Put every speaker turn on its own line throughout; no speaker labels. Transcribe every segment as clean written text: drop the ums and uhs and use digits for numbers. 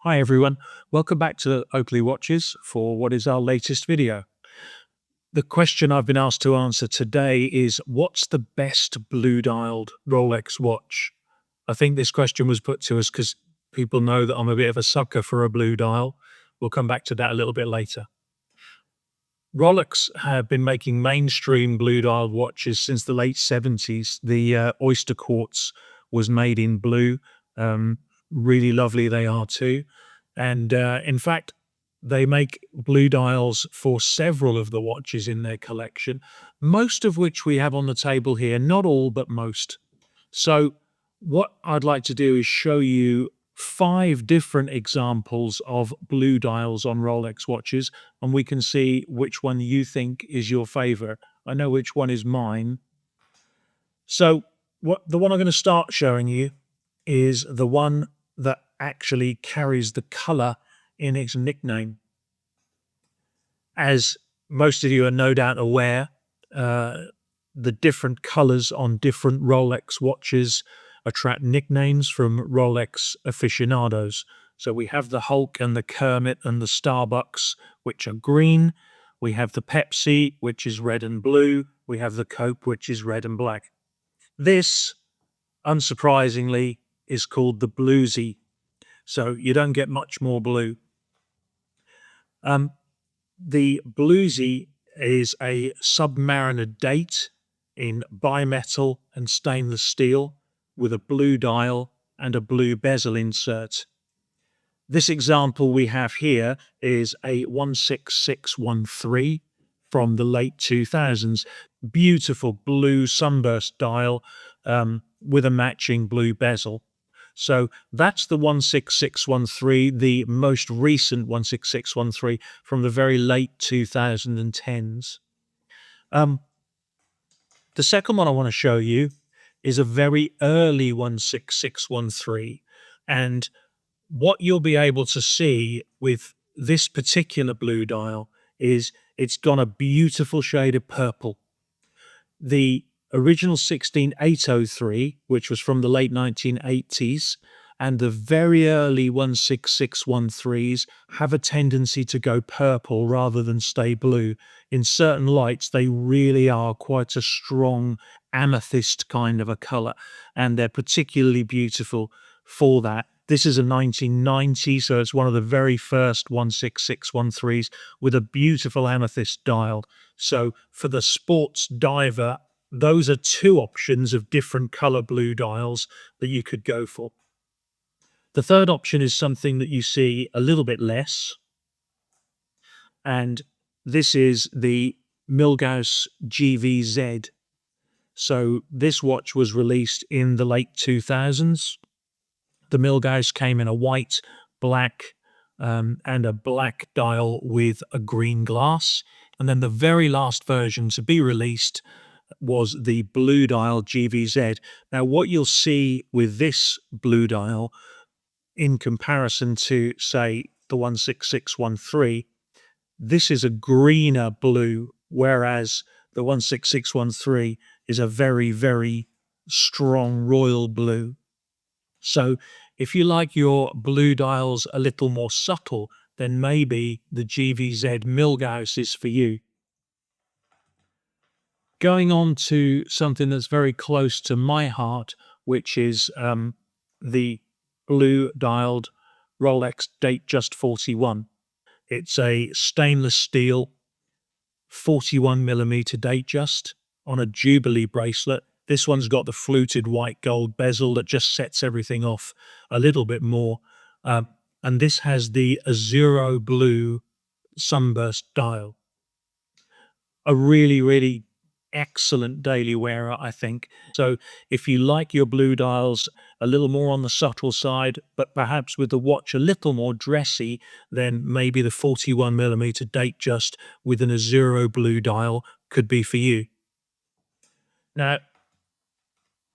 Hi everyone, welcome back to Oakley Watches for what is our latest video. The question I've been asked to answer today is, what's the best blue-dialed Rolex watch? I think this question was put to us because people know that I'm a bit of a sucker for a blue dial. We'll come back to that a little bit later. Rolex have been making mainstream blue-dialed watches since the late 70s. The Oyster quartz was made in blue. Um, Really lovely they are too. And in fact, they make blue dials for several of the watches in their collection, most of which we have on the table here, not all, but most. So what I'd like to do is show you 5 different examples of blue dials on Rolex watches, and we can see which one you think is your favorite. I know which one is mine. So the one I'm going to start showing you is the one that actually carries the color in its nickname. As most of you are no doubt aware, the different colors on different Rolex watches attract nicknames from Rolex aficionados. So we have the Hulk and the Kermit and the Starbucks, which are green. We have the Pepsi, which is red and blue. We have the Coke, which is red and black. This, unsurprisingly, is called the Bluesy. So you don't get much more blue. The Bluesy is a Submariner Date in bimetal and stainless steel with a blue dial and a blue bezel insert. This example we have here is a 16613 from the late 2000s. Beautiful blue sunburst dial with a matching blue bezel. So that's the 16613, the most recent 16613 from the very late 2010s. The second one I want to show you is a very early 16613. And what you'll be able to see with this particular blue dial is it's got a beautiful shade of purple. The original 16803, which was from the late 1980s, and the very early 16613s have a tendency to go purple rather than stay blue. In certain lights, they really are quite a strong amethyst kind of a color, and they're particularly beautiful for that. This is a 1990, so it's one of the very first 16613s with a beautiful amethyst dial. So for the sports diver, those are 2 options of different color blue dials that you could go for. The third option is something that you see a little bit less, and this is the Milgauss GVZ. So this watch was released in the late 2000s. The Milgauss came in a white, black, and a black dial with a green glass. And then the very last version to be released was the blue dial GVZ. Now, what you'll see with this blue dial in comparison to, say, the 16613, this is a greener blue, whereas the 16613 is a very, very strong royal blue. So if you like your blue dials a little more subtle, then maybe the GVZ Milgauss is for you. Going on to something that's very close to my heart, which is the blue dialed Rolex Datejust 41. It's a stainless steel 41mm Datejust on a Jubilee bracelet. This one's got the fluted white gold bezel that just sets everything off a little bit more. And this has the Azuro blue sunburst dial. A really, really excellent daily wearer, I think. So if you like your blue dials a little more on the subtle side, but perhaps with the watch a little more dressy, then maybe the 41mm Datejust with an Azuro blue dial could be for you. Now,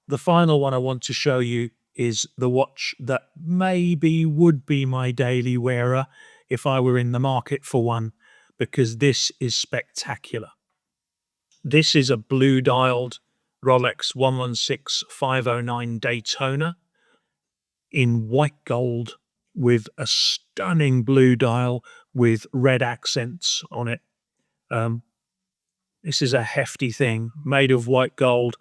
the final one I want to show you is the watch that maybe would be my daily wearer if I were in the market for one, because this is spectacular. This is a blue dialed Rolex 116509 Daytona in white gold with a stunning blue dial with red accents on it. Um, this is a hefty thing made of white gold,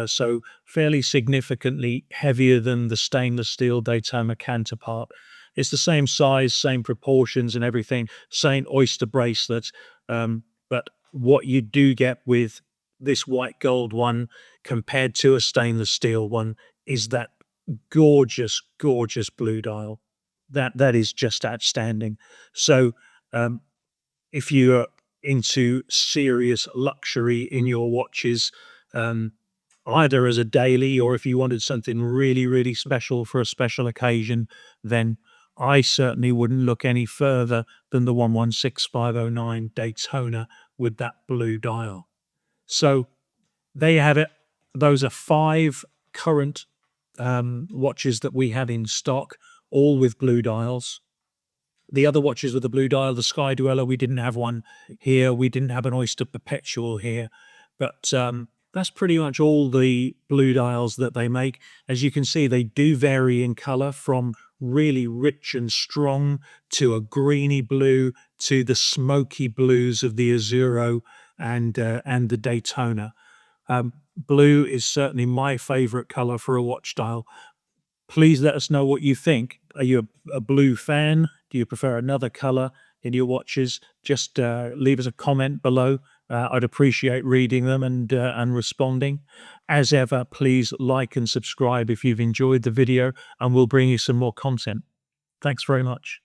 so fairly significantly heavier than the stainless steel Daytona counterpart. It's the same size, same proportions and everything, same oyster bracelet. But what you do get with this white gold one compared to a stainless steel one is that gorgeous, gorgeous blue dial. That is just outstanding. So, um, if you're into serious luxury in your watches, um, either as a daily or if you wanted something really, really special for a special occasion, then I certainly wouldn't look any further than the 116509 Daytona with that blue dial. So there you have it. Those are 5 current watches that we have in stock, all with blue dials. The other watches with the blue dial, the Sky Dweller, we didn't have one here. We didn't have an Oyster Perpetual here. But that's pretty much all the blue dials that they make. As you can see, they do vary in color from really rich and strong to a greeny blue to the smoky blues of the Azzurro and the Daytona. Blue is certainly my favorite color for a watch dial. Please let us know what you think. Are you a blue fan? Do you prefer another color in your watches? Just leave us a comment below. I'd appreciate reading them and responding. As ever, please like and subscribe if you've enjoyed the video, and we'll bring you some more content. Thanks very much.